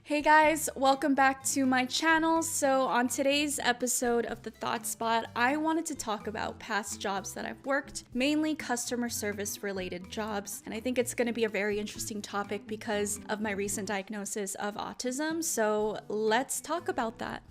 Hey guys, welcome back to my channel. So on today's episode of the Thought Spot, I wanted to talk about past jobs that I've worked, mainly customer service related jobs. And I think it's going to be a very interesting topic because of my recent diagnosis of autism. So let's talk about that.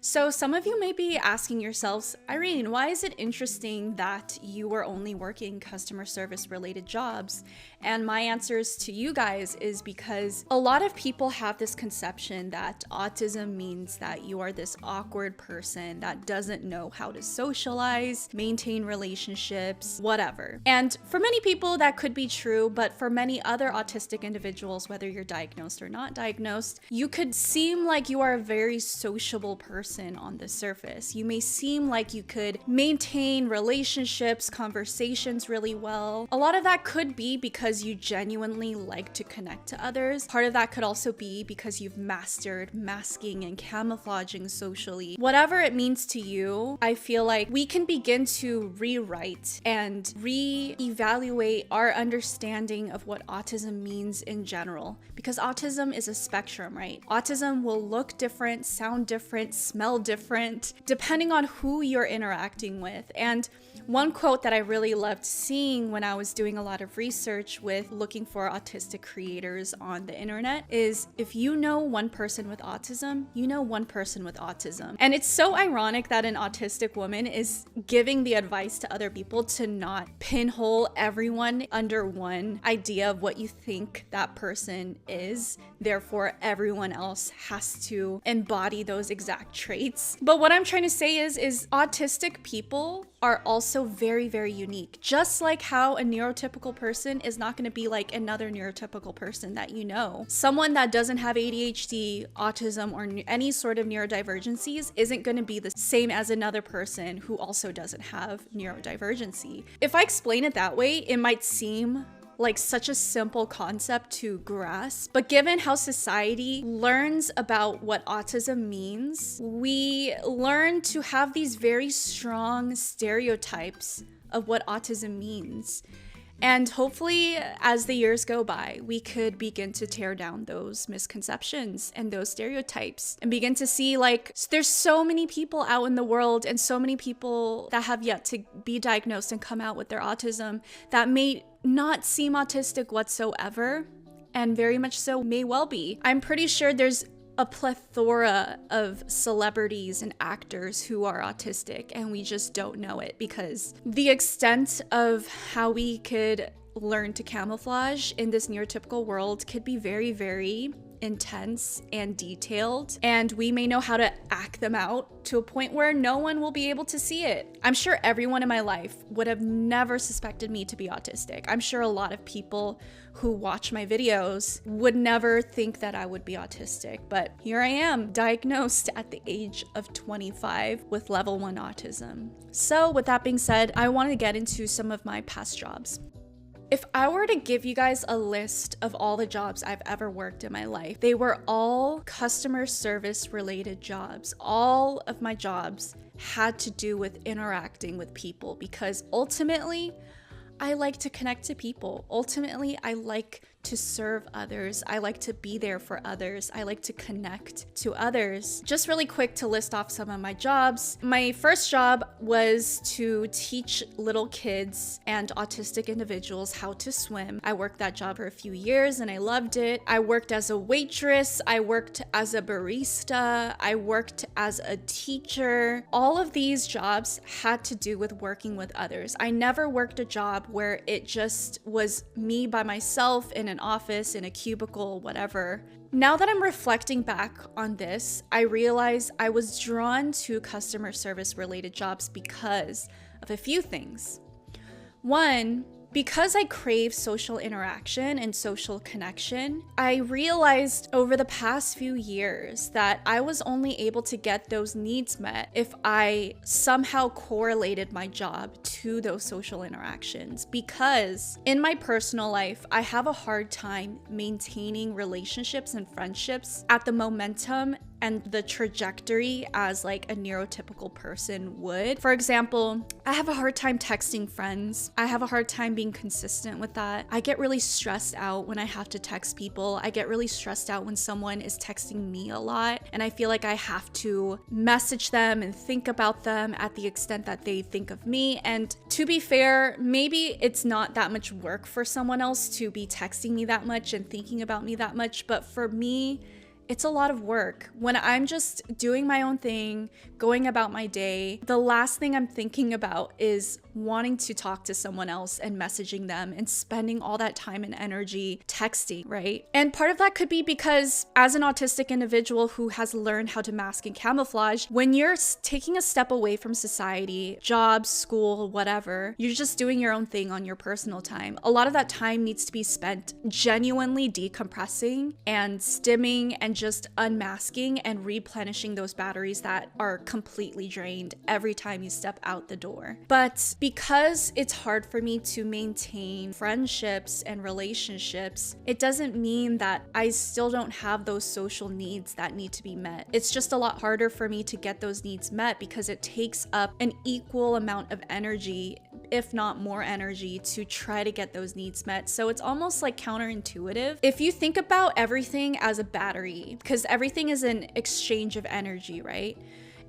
So some of you may be asking yourselves, Irene, why is it interesting that you are only working customer service related jobs? And my answers to you guys is because a lot of people have this conception that autism means that you are this awkward person that doesn't know how to socialize, maintain relationships, whatever. And for many people that could be true, but for many other autistic individuals, whether you're diagnosed or not diagnosed, you could seem like you are a very sociable person on the surface. You may seem like you could maintain relationships, conversations really well. A lot of that could be because you genuinely like to connect to others. Part of that could also be because you've mastered masking and camouflaging socially. Whatever it means to you, I feel like we can begin to rewrite and re-evaluate our understanding of what autism means in general, because autism is a spectrum, right? Autism will look different, sound different, smell different, depending on who you're interacting with. And one quote that I really loved seeing when I was doing a lot of research with looking for autistic creators on the internet is, if you know one person with autism, you know one person with autism. And it's so ironic that an autistic woman is giving the advice to other people to not pinhole everyone under one idea of what you think that person is. Therefore, everyone else has to embody those exact traits. But what I'm trying to say is autistic people are also very, very unique. Just like how a neurotypical person is not going to be like another neurotypical person that you know. Someone that doesn't have ADHD, autism, or any sort of neurodivergencies isn't going to be the same as another person who also doesn't have neurodivergency. If I explain it that way, it might seem like such a simple concept to grasp, but given how society learns about what autism means, we learn to have these very strong stereotypes of what autism means. And hopefully, as the years go by, we could begin to tear down those misconceptions and those stereotypes and begin to see, like, there's so many people out in the world and so many people that have yet to be diagnosed and come out with their autism that may not seem autistic whatsoever, and very much so may well be. I'm pretty sure there's a plethora of celebrities and actors who are autistic, and we just don't know it because the extent of how we could learn to camouflage in this neurotypical world could be very, very intense and detailed, and we may know how to act them out to a point where no one will be able to see it. I'm sure everyone in my life would have never suspected me to be autistic. I'm sure a lot of people who watch my videos would never think that I would be autistic, but here I am, diagnosed at the age of 25 with level 1 autism. So with that being said, I want to get into some of my past jobs. If I were to give you guys a list of all the jobs I've ever worked in my life, they were all customer service related jobs. All of my jobs had to do with interacting with people because ultimately, I like to connect to people. Ultimately, I like to serve others. I like to be there for others. I like to connect to others. Just really quick to list off some of my jobs. My first job was to teach little kids and autistic individuals how to swim. I worked that job for a few years and I loved it. I worked as a waitress. I worked as a barista. I worked as a teacher. All of these jobs had to do with working with others. I never worked a job where it just was me by myself in an office, in a cubicle, whatever. Now that I'm reflecting back on this, I realize I was drawn to customer service related jobs because of a few things. One, because I crave social interaction and social connection, I realized over the past few years that I was only able to get those needs met if I somehow correlated my job to those social interactions. Because in my personal life, I have a hard time maintaining relationships and friendships at the momentum and the trajectory as like a neurotypical person would. For example, I have a hard time texting friends. I have a hard time being consistent with that. I get really stressed out when I have to text people. I get really stressed out when someone is texting me a lot, and I feel like I have to message them and think about them at the extent that they think of me. And to be fair, maybe it's not that much work for someone else to be texting me that much and thinking about me that much, but for me, it's a lot of work. When I'm just doing my own thing, going about my day, the last thing I'm thinking about is wanting to talk to someone else and messaging them and spending all that time and energy texting, right? And part of that could be because as an autistic individual who has learned how to mask and camouflage, when you're taking a step away from society, jobs, school, whatever, you're just doing your own thing on your personal time. A lot of that time needs to be spent genuinely decompressing and stimming and just unmasking and replenishing those batteries that are completely drained every time you step out the door. But because it's hard for me to maintain friendships and relationships, it doesn't mean that I still don't have those social needs that need to be met. It's just a lot harder for me to get those needs met because it takes up an equal amount of energy, if not more energy, to try to get those needs met. So it's almost like counterintuitive. If you think about everything as a battery, because everything is an exchange of energy, right?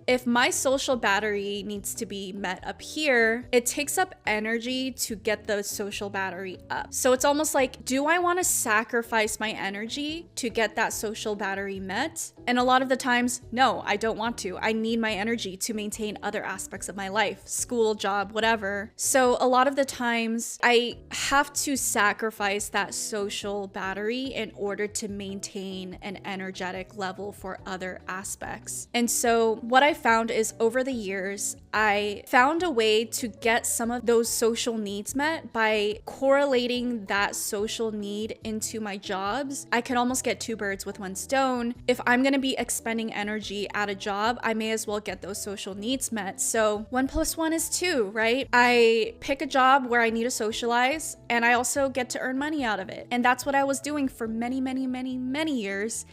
If my social battery needs to be met up here, it takes up energy to get the social battery up. So it's almost like, do I want to sacrifice my energy to get that social battery met? And a lot of the times, no, I don't want to. I need my energy to maintain other aspects of my life, school, job, whatever. So a lot of the times I have to sacrifice that social battery in order to maintain an energetic level for other aspects. And so what I found is over the years, I found a way to get some of those social needs met by correlating that social need into my jobs. I can almost get two birds with one stone. If I'm going to be expending energy at a job, I may as well get those social needs met. So 1 + 1 is 2, right? I pick a job where I need to socialize, and I also get to earn money out of it. And that's what I was doing for many, many, many, many years.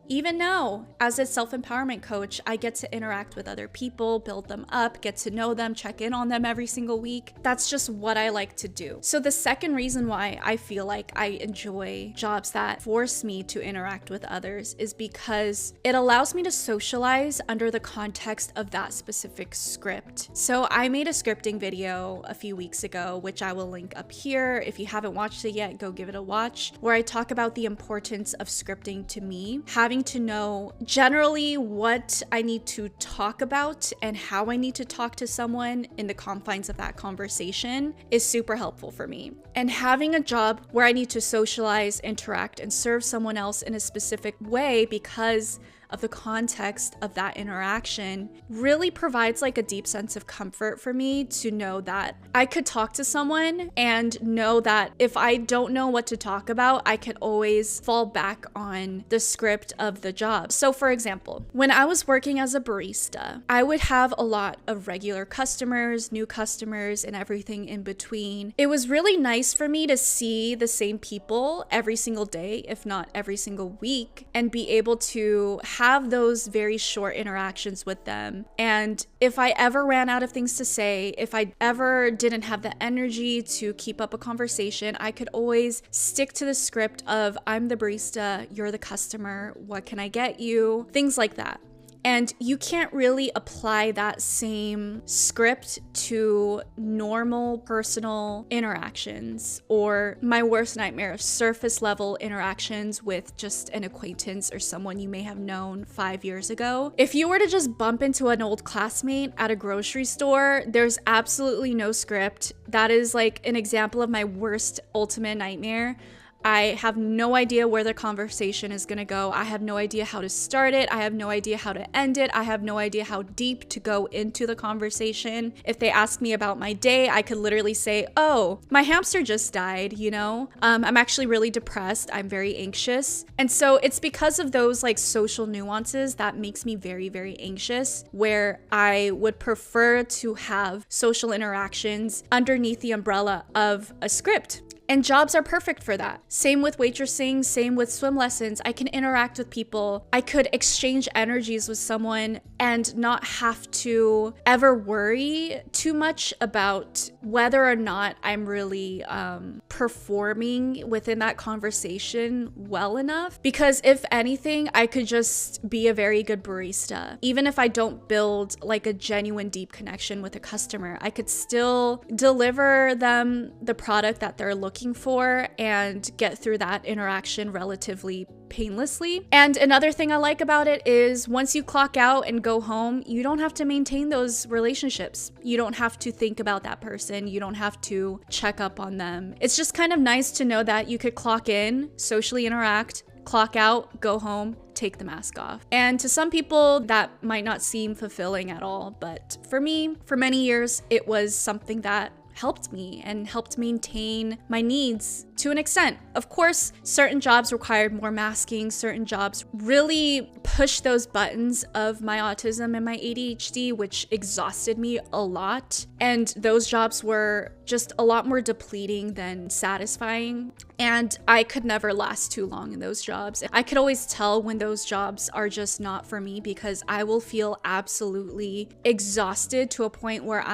Even now, as a self-empowerment coach, I get to interact with other people, build them up, get to know them, check in on them every single week. That's just what I like to do. So the second reason why I feel like I enjoy jobs that force me to interact with others is because it allows me to socialize under the context of that specific script. So I made a scripting video a few weeks ago, which I will link up here. If you haven't watched it yet, go give it a watch, where I talk about the importance of scripting to me, having to know generally what I need to talk about and how I need to talk to someone in the confines of that conversation is super helpful for me. And having a job where I need to socialize, interact, and serve someone else in a specific way because of the context of that interaction really provides like a deep sense of comfort for me to know that I could talk to someone and know that if I don't know what to talk about, I could always fall back on the script of the job. So for example, when I was working as a barista, I would have a lot of regular customers, new customers, and everything in between. It was really nice for me to see the same people every single day, if not every single week, and be able to have those very short interactions with them. And if I ever ran out of things to say, if I ever didn't have the energy to keep up a conversation, I could always stick to the script of, I'm the barista, you're the customer, what can I get you? Things like that. And you can't really apply that same script to normal personal interactions or my worst nightmare, surface level interactions with just an acquaintance or someone you may have known 5 years ago. If you were to just bump into an old classmate at a grocery store, there's absolutely no script. That is like an example of my worst ultimate nightmare. I have no idea where the conversation is gonna go. I have no idea how to start it. I have no idea how to end it. I have no idea how deep to go into the conversation. If they ask me about my day, I could literally say, oh, my hamster just died, you know? I'm actually really depressed. I'm very anxious. And so it's because of those like social nuances that makes me very, very anxious, where I would prefer to have social interactions underneath the umbrella of a script. And jobs are perfect for that. Same with waitressing, same with swim lessons. I can interact with people. I could exchange energies with someone and not have to ever worry too much about whether or not I'm really performing within that conversation well enough. Because if anything, I could just be a very good barista. Even if I don't build like a genuine deep connection with a customer, I could still deliver them the product that they're looking for and get through that interaction relatively painlessly. And another thing I like about it is once you clock out and go home, you don't have to maintain those relationships. You don't have to think about that person. You don't have to check up on them. It's just kind of nice to know that you could clock in, socially interact, clock out, go home, take the mask off. And to some people, that might not seem fulfilling at all. But for me, for many years, it was something that helped me and helped maintain my needs to an extent. Of course, certain jobs required more masking. Certain jobs really pushed those buttons of my autism and my ADHD, which exhausted me a lot. And those jobs were just a lot more depleting than satisfying. And I could never last too long in those jobs. I could always tell when those jobs are just not for me because I will feel absolutely exhausted to a point where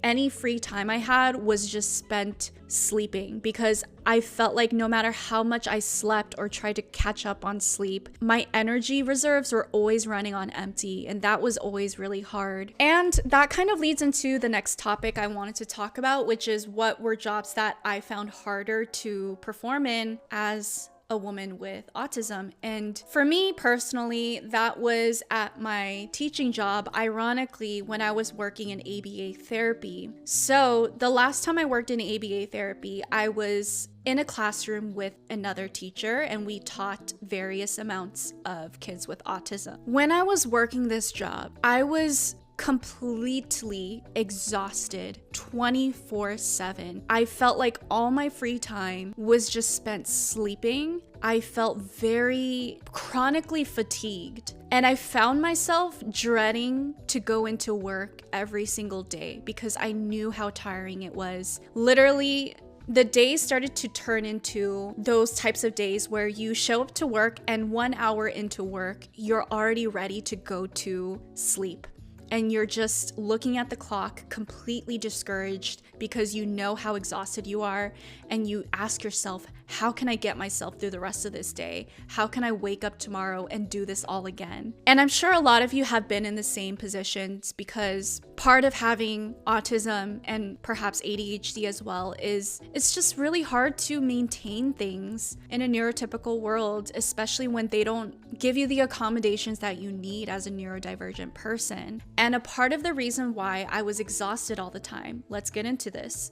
any free time I had was just spent sleeping, because I felt like no matter how much I slept or tried to catch up on sleep, my energy reserves were always running on empty, and that was always really hard. And that kind of leads into the next topic I wanted to talk about, which is what were jobs that I found harder to perform in as a woman with autism. And for me personally, that was at my teaching job, ironically, when I was working in ABA therapy. So the last time I worked in ABA therapy, I was in a classroom with another teacher and we taught various amounts of kids with autism. When I was working this job, I was completely exhausted 24/7. I felt like all my free time was just spent sleeping. I felt very chronically fatigued, and I found myself dreading to go into work every single day because I knew how tiring it was. Literally, the days started to turn into those types of days where you show up to work and 1 hour into work, you're already ready to go to sleep. And you're just looking at the clock, completely discouraged because you know how exhausted you are. And you ask yourself, how can I get myself through the rest of this day? How can I wake up tomorrow and do this all again? And I'm sure a lot of you have been in the same positions, because part of having autism and perhaps ADHD as well is it's just really hard to maintain things in a neurotypical world, especially when they don't give you the accommodations that you need as a neurodivergent person. And a part of the reason why I was exhausted all the time, let's get into this,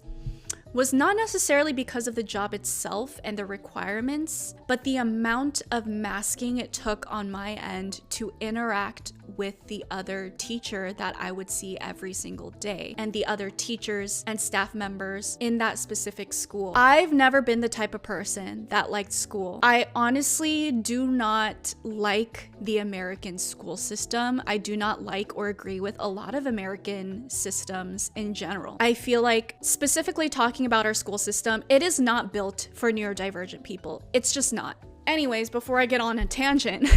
was not necessarily because of the job itself and the requirements, but the amount of masking it took on my end to interact with the other teacher that I would see every single day and the other teachers and staff members in that specific school. I've never been the type of person that liked school. I honestly do not like the American school system. I do not like or agree with a lot of American systems in general. I feel like, specifically talking about our school system, it is not built for neurodivergent people. It's just not. Anyways, before I get on a tangent,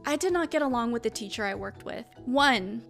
I did not get along with the teacher I worked with. One,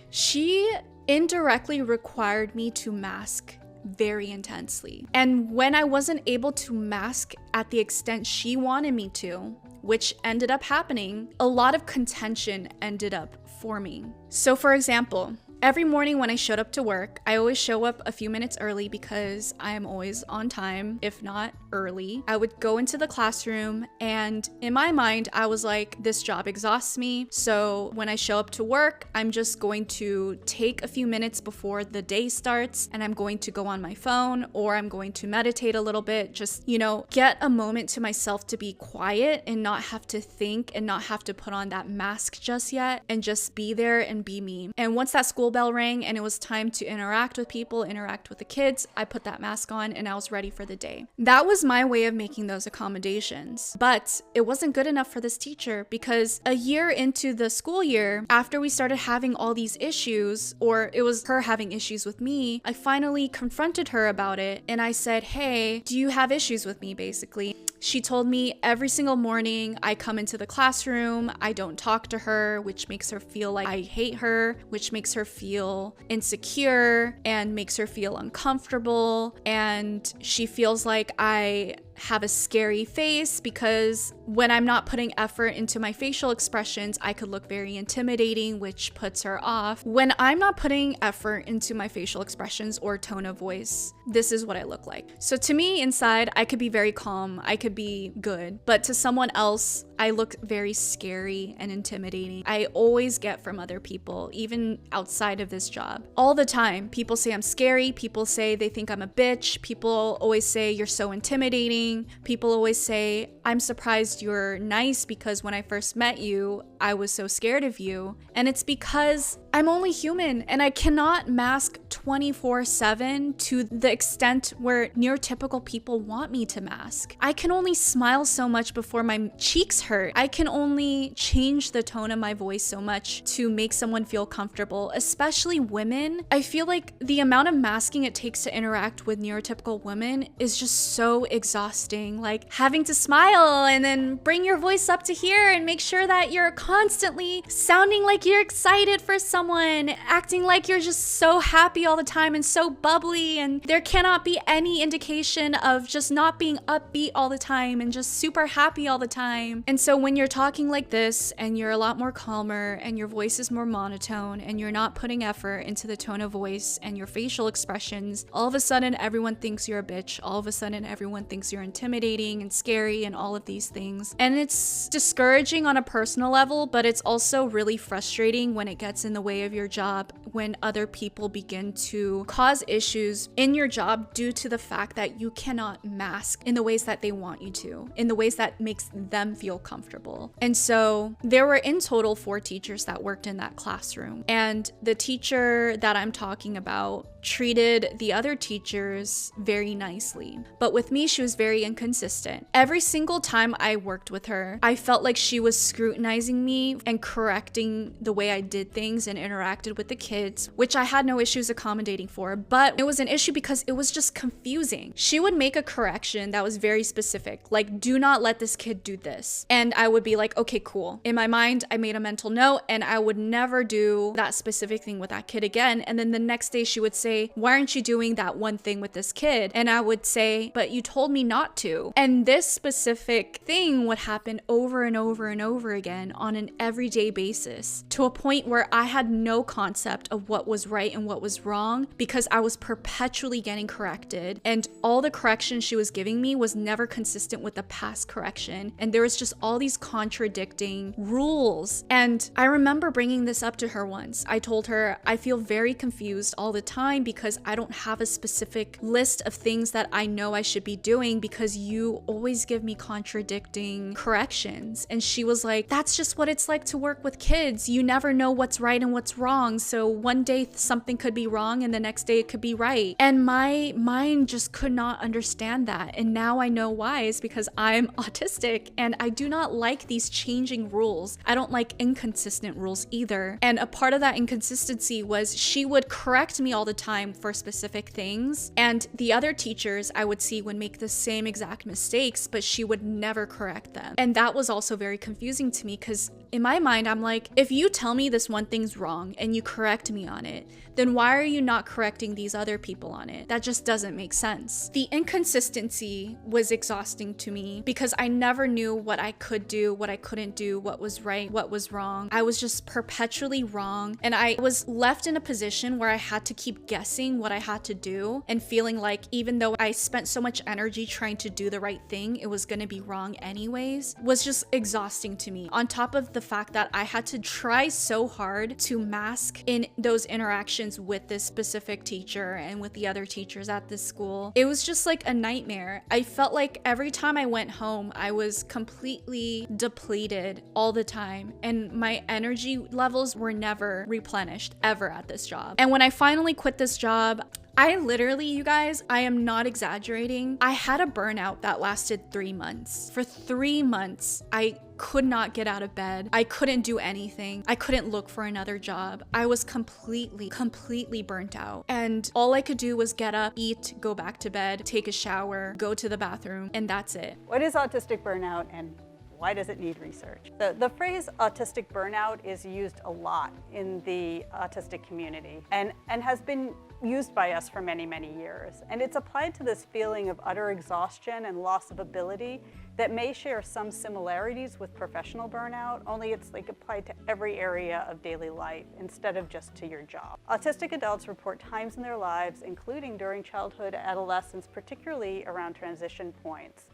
she indirectly required me to mask very intensely. And when I wasn't able to mask at the extent she wanted me to, which ended up happening, a lot of contention ended up forming. So for example, Every morning when I showed up to work, I always show up a few minutes early because I am always on time, if not early. I would go into the classroom, and in my mind, I was like, this job exhausts me. So when I show up to work, I'm just going to take a few minutes before the day starts, and I'm going to go on my phone, or I'm going to meditate a little bit, just, get a moment to myself to be quiet and not have to think and not have to put on that mask just yet, and just be there and be me. And once that school bell rang and it was time to interact with people, interact with the kids, I put that mask on and I was ready for the day. That was my way of making those accommodations. But it wasn't good enough for this teacher, because a year into the school year, after we started having all these issues, or it was her having issues with me, I finally confronted her about it and I said, hey, do you have issues with me, basically? She told me every single morning I come into the classroom, I don't talk to her, which makes her feel like I hate her, which makes her feel insecure and makes her feel uncomfortable. And she feels like I have a scary face because when I'm not putting effort into my facial expressions, I could look very intimidating, which puts her off. When I'm not putting effort into my facial expressions or tone of voice, this is what I look like. So to me, inside, I could be very calm, I could be good, but to someone else, I look very scary and intimidating. I always get from other people, even outside of this job. All the time, people say I'm scary, people say they think I'm a bitch, people always say you're so intimidating. People always say, I'm surprised you're nice because when I first met you, I was so scared of you. And it's because I'm only human and I cannot mask 24/7 to the extent where neurotypical people want me to mask. I can only smile so much before my cheeks hurt. I can only change the tone of my voice so much to make someone feel comfortable, especially women. I feel like the amount of masking it takes to interact with neurotypical women is just so exhausting. Like having to smile and then bring your voice up to here and make sure that you're constantly sounding like you're excited for someone, acting like you're just so happy all the time and so bubbly, and there cannot be any indication of just not being upbeat all the time and just super happy all the time. And so when you're talking like this and you're a lot more calmer and your voice is more monotone and you're not putting effort into the tone of voice and your facial expressions, all of a sudden everyone thinks you're a bitch. All of a sudden everyone thinks you're intimidating and scary and all of these things. And it's discouraging on a personal level, but it's also really frustrating when it gets in the way of your job, when other people begin to cause issues in your job due to the fact that you cannot mask in the ways that they want you to, in the ways that makes them feel comfortable. And so there were in total 4 teachers that worked in that classroom. And the teacher that I'm talking about treated the other teachers very nicely. But with me, she was very inconsistent. Every single time I worked with her, I felt like she was scrutinizing me and correcting the way I did things and interacted with the kids, which I had no issues accommodating for, but it was an issue because it was just confusing. She would make a correction that was very specific, like, do not let this kid do this. And I would be like, okay, cool. In my mind, I made a mental note and I would never do that specific thing with that kid again. And then the next day she would say, why aren't you doing that one thing with this kid? And I would say, but you told me not to. And this specific thing would happen over and over and over again on an everyday basis, to a point where I had no concept of what was right and what was wrong because I was perpetually getting corrected. And all the correction she was giving me was never consistent with the past correction. And there was just all these contradicting rules. And I remember bringing this up to her once. I told her, I feel very confused all the time because I don't have a specific list of things that I know I should be doing because you always give me contradicting corrections. And she was like, that's just what it's like to work with kids. You never know what's right and what's wrong. So one day something could be wrong and the next day it could be right. And my mind just could not understand that. And now I know why. Is because I'm autistic and I do not like these changing rules. I don't like inconsistent rules either. And a part of that inconsistency was she would correct me all the time for specific things. And the other teachers I would see would make the same same exact mistakes, but she would never correct them. And that was also very confusing to me, because in my mind, I'm like, if you tell me this one thing's wrong and you correct me on it, then why are you not correcting these other people on it? That just doesn't make sense. The inconsistency was exhausting to me because I never knew what I could do, what I couldn't do, what was right, what was wrong. I was just perpetually wrong. And I was left in a position where I had to keep guessing what I had to do and feeling like even though I spent so much energy trying to do the right thing, it was gonna be wrong anyways, was just exhausting to me. On top of the fact that I had to try so hard to mask in those interactions with this specific teacher and with the other teachers at this school. It was just like a nightmare. I felt like every time I went home, I was completely depleted all the time, and my energy levels were never replenished ever at this job. And when I finally quit this job, I literally, you guys, I am not exaggerating, I had a burnout that lasted 3 months. For 3 months, I could not get out of bed. I couldn't do anything. I couldn't look for another job. I was completely burnt out. And all I could do was get up, eat, go back to bed, take a shower, go to the bathroom, and that's it. What is autistic burnout, and why does it need research? The phrase autistic burnout is used a lot in the autistic community and has been used by us for many, many years. And it's applied to this feeling of utter exhaustion and loss of ability that may share some similarities with professional burnout, only it's like applied to every area of daily life instead of just to your job. Autistic adults report times in their lives, including during childhood, adolescence, particularly around transition points,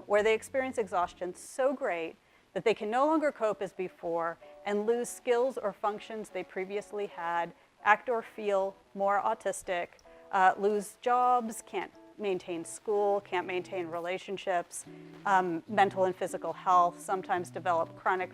where they experience exhaustion so great that they can no longer cope as before and lose skills or functions they previously had, act or feel more autistic, lose jobs, can't maintain school, can't maintain relationships, mental and physical health, sometimes develop chronic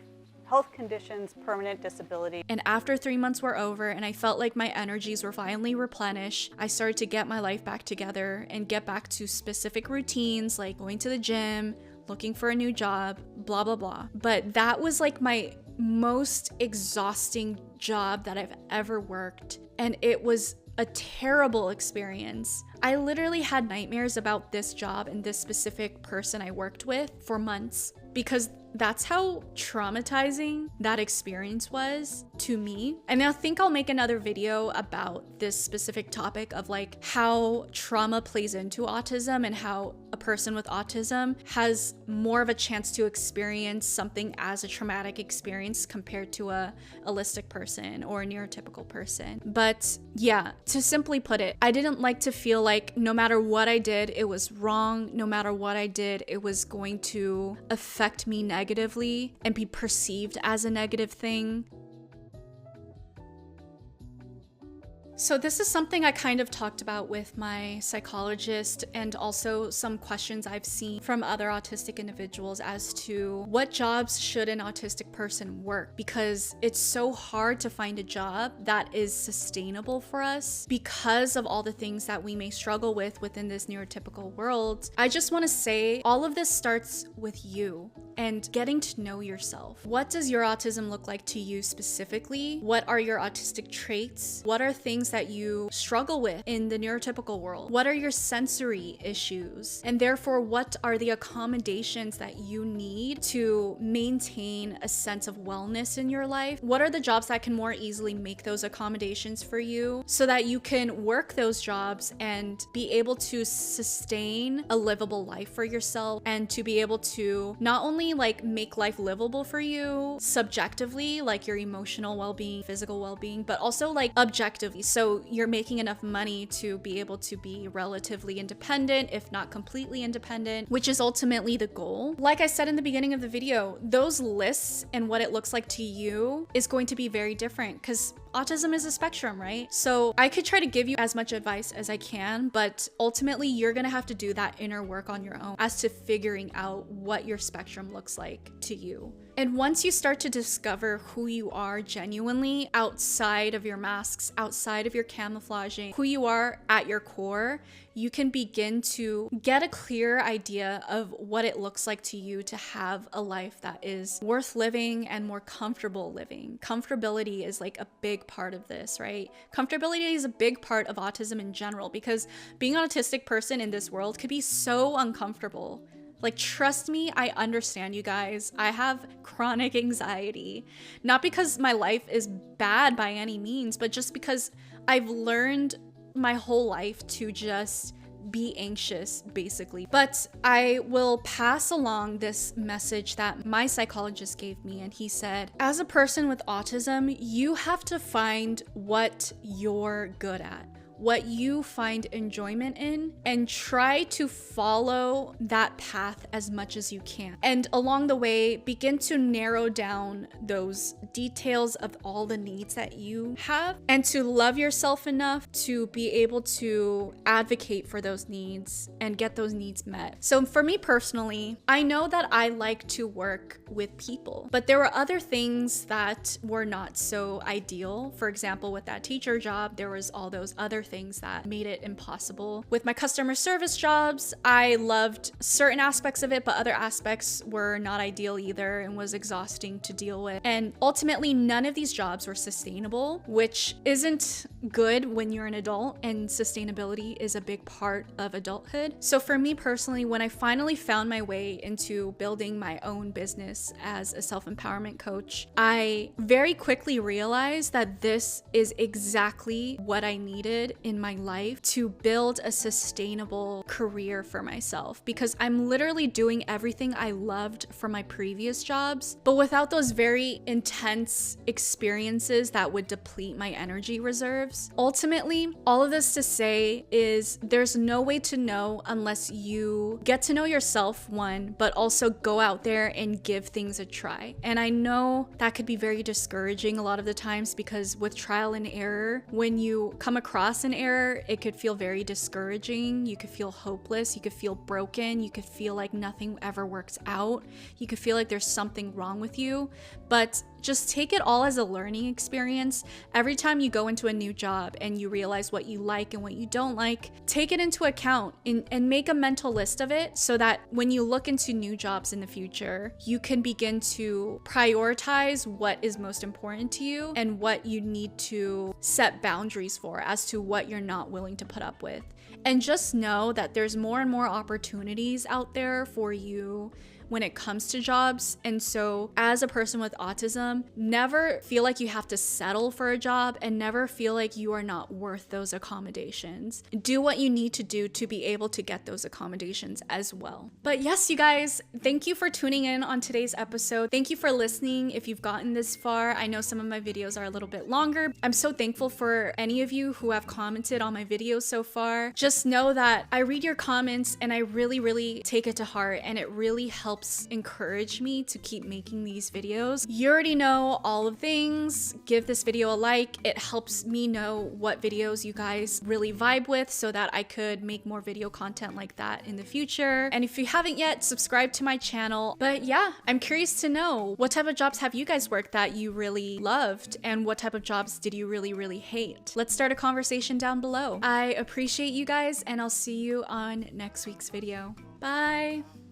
health conditions, permanent disability. And after 3 months were over and I felt like my energies were finally replenished, I started to get my life back together and get back to specific routines like going to the gym, looking for a new job, blah, blah, blah. But that was like my most exhausting job that I've ever worked. And it was a terrible experience. I literally had nightmares about this job and this specific person I worked with for months, because that's how traumatizing that experience was to me. And I think I'll make another video about this specific topic of like how trauma plays into autism and how a person with autism has more of a chance to experience something as a traumatic experience compared to a holistic person or a neurotypical person. But yeah, to simply put it, I didn't like to feel like no matter what I did, it was wrong. No matter what I did, it was going to affect me negatively and be perceived as a negative thing. So this is something I kind of talked about with my psychologist, and also some questions I've seen from other autistic individuals as to what jobs should an autistic person work, because it's so hard to find a job that is sustainable for us because of all the things that we may struggle with within this neurotypical world. I just want to say all of this starts with you and getting to know yourself. What does your autism look like to you specifically? What are your autistic traits? What are things that you struggle with in the neurotypical world? What are your sensory issues? And therefore, what are the accommodations that you need to maintain a sense of wellness in your life? What are the jobs that can more easily make those accommodations for you so that you can work those jobs and be able to sustain a livable life for yourself, and to be able to not only like make life livable for you subjectively, like your emotional well-being, physical well-being, but also like objectively. So you're making enough money to be able to be relatively independent, if not completely independent, which is ultimately the goal. Like I said in the beginning of the video, those lists and what it looks like to you is going to be very different, because autism is a spectrum, right? So I could try to give you as much advice as I can, but ultimately you're gonna have to do that inner work on your own as to figuring out what your spectrum looks like to you. And once you start to discover who you are genuinely outside of your masks, outside of your camouflaging, who you are at your core, you can begin to get a clear idea of what it looks like to you to have a life that is worth living and more comfortable living. Comfortability is like a big part of this, right? Comfortability is a big part of autism in general, because being an autistic person in this world could be so uncomfortable. Like, trust me, I understand, you guys. I have chronic anxiety, not because my life is bad by any means, but just because I've learned my whole life to just be anxious, basically. But I will pass along this message that my psychologist gave me, and he said, as a person with autism, you have to find what you're good at, what you find enjoyment in, and try to follow that path as much as you can. And along the way, begin to narrow down those details of all the needs that you have, and to love yourself enough to be able to advocate for those needs and get those needs met. So for me personally, I know that I like to work with people, but there were other things that were not so ideal. For example, with that teacher job, there was all those other things that made it impossible. With my customer service jobs, I loved certain aspects of it, but other aspects were not ideal either and was exhausting to deal with. And ultimately, none of these jobs were sustainable, which isn't good when you're an adult, and sustainability is a big part of adulthood. So for me personally, when I finally found my way into building my own business as a self-empowerment coach, I very quickly realized that this is exactly what I needed in my life to build a sustainable career for myself, because I'm literally doing everything I loved from my previous jobs, but without those very intense experiences that would deplete my energy reserves. Ultimately, all of this to say is there's no way to know unless you get to know yourself, one, but also go out there and give things a try. And I know that could be very discouraging a lot of the times, because with trial and error, when you come across an error, it could feel very discouraging. You could feel hopeless. You could feel broken. You could feel like nothing ever works out. You could feel like there's something wrong with you. But just take it all as a learning experience. Every time you go into a new job and you realize what you like and what you don't like, take it into account and make a mental list of it, so that when you look into new jobs in the future, you can begin to prioritize what is most important to you and what you need to set boundaries for as to what you're not willing to put up with. And just know that there's more and more opportunities out there for you when it comes to jobs. And so as a person with autism, never feel like you have to settle for a job, and never feel like you are not worth those accommodations. Do what you need to do to be able to get those accommodations as well. But yes, you guys, thank you for tuning in on today's episode. Thank you for listening if you've gotten this far. I know some of my videos are a little bit longer. I'm so thankful for any of you who have commented on my videos so far. Just know that I read your comments and I really, really take it to heart, and it really helps encourage me to keep making these videos. You already know all of things. Give this video a like. It helps me know what videos you guys really vibe with, so that I could make more video content like that in the future. And if you haven't yet, subscribe to my channel. But yeah, I'm curious to know, what type of jobs have you guys worked that you really loved, and what type of jobs did you really, really hate? Let's start a conversation down below. I appreciate you guys, and I'll see you on next week's video. Bye!